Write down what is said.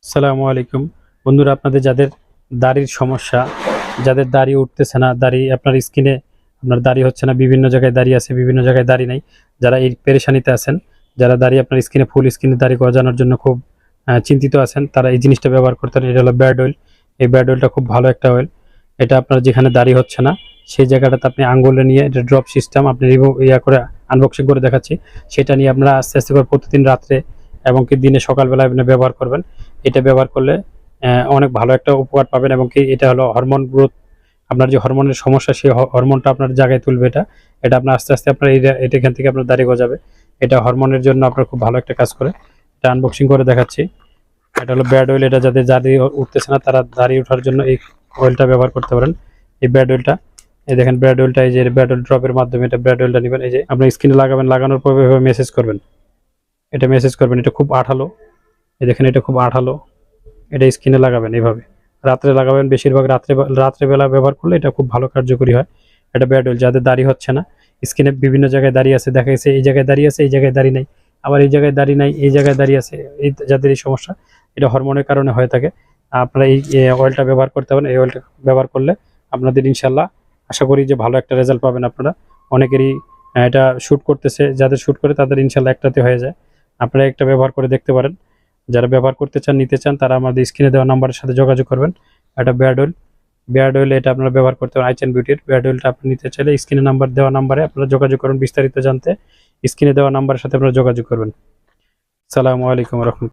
আসসালামু আলাইকুম বন্ধুরা, আপনাদের যাদের দাড়ির সমস্যা, যাদের দাড়ি উঠতেছে না, দাড়ি আপনার স্কিনে আপনার দাড়ি হচ্ছে না, বিভিন্ন জায়গায় দাড়ি আছে, বিভিন্ন জায়গায় দাড়ি নাই, যারা এই পেরেশানিতে আছেন, যারা দাড়ি আপনার স্কিনে ফুল স্কিনে দাড়ি গজানোর জন্য খুব চিন্তিত আছেন, তারা এই জিনিসটা ব্যবহার করতে পারেন। এটা হলো ব্যাড অয়েল। এই ব্যাড অয়েলটা খুব ভালো একটা অয়েল। এটা আপনার যেখানে দাড়ি হচ্ছে না সেই জায়গাটাতে আপনি আঙ্গুলে নিয়ে, এটা ড্রপ সিস্টেম, আপনি করে আনবক্সিং করে দেখাচ্ছি। সেটা নিয়ে আপনারা আস্তে আস্তে করে প্রতিদিন রাত্রে এবং কি দিনে সকালবেলা আপনি ব্যবহার করবেন। এটা ব্যবহার করলে অনেক ভালো একটা উপকার পাবেন, এবং কি এটা হলো হরমোন গ্রোথ। আপনার যে হরমোনের সমস্যা, সেই হরমোনটা আপনার জায়গায় তুলবে। এটা এটা আপনার আস্তে আস্তে আপনার এটা এখান থেকে আপনার দাড়ি গজাবে। এটা হরমোনের জন্য আপনার খুব ভালো একটা কাজ করে। এটা আনবক্সিং করে দেখাচ্ছি। এটা হলো ব্যাড অয়েল। এটা যাদের দাড়ি উঠতেছে না তারা দাড়ি ওঠার জন্য এই অয়েলটা ব্যবহার করতে পারেন। এই ব্যাড অয়েলটা, এই দেখেন ব্যাড অয়েলটা, এই যে ব্যাড অয়েল ড্রপের মাধ্যমে এটা ব্যাড অয়েলটা নেবেন। এই যে আপনি স্কিনে লাগাবেন, লাগানোর পর এভাবে মেসেজ করবেন। এটা মেসেজ করবেন। এটা খুব আঠালো, এই দেখেন এটা খুব আঠালো। এটা স্কিনে লাগাবেন এইভাবে, রাত্রে লাগাবেন, বেশিরভাগ রাত্রেবেলা ব্যবহার করলে এটা খুব ভালো কার্যকরী হয়। এটা ব্যাড অয়েল। যাদের দাড়ি হচ্ছে না, স্কিনে বিভিন্ন জায়গায় দাড়ি আছে, দেখা গেছে এই জায়গায় দাড়ি আছে, এই জায়গায় দাড়ি নাই, আবার এই জায়গায় দাড়ি নাই, এই জায়গায় দাড়ি আছে, এই যাদের এই সমস্যা, এটা হরমোনের কারণে হয়ে থাকে। আপনারা এই অয়েলটা ব্যবহার করতে পারেন। এই অয়েলটা ব্যবহার করলে আপনাদের ইনশাল্লাহ আশা করি যে ভালো একটা রেজাল্ট পাবেন আপনারা। অনেকেরই এটা শ্যুট করতেছে, যাদের শ্যুট করে তাদের ইনশাল্লাহ একটাতে হয়ে যায়। আপনারা একটা ব্যবহার করে দেখতে পারেন। যারা ব্যবহার করতে চান, নিতে চান, তারা আমাদের স্ক্রিনে দেওয়া নাম্বারের সাথে যোগাযোগ করবেন। এটা ব্যাড অয়েল। ব্যাড অয়েল এটা আপনারা ব্যবহার করতে পারেন। আইচ অ্যান্ড বিউটির ব্যাড অয়েলটা আপনি নিতে চাইলে স্ক্রিনে নাম্বার দেওয়া নাম্বারে আপনারা যোগাযোগ করুন। বিস্তারিত জানতে স্ক্রিনে দেওয়া নাম্বারের সাথে আপনারা যোগাযোগ করবেন। আসসালামু আলাইকুম রহমতুল্লাহ।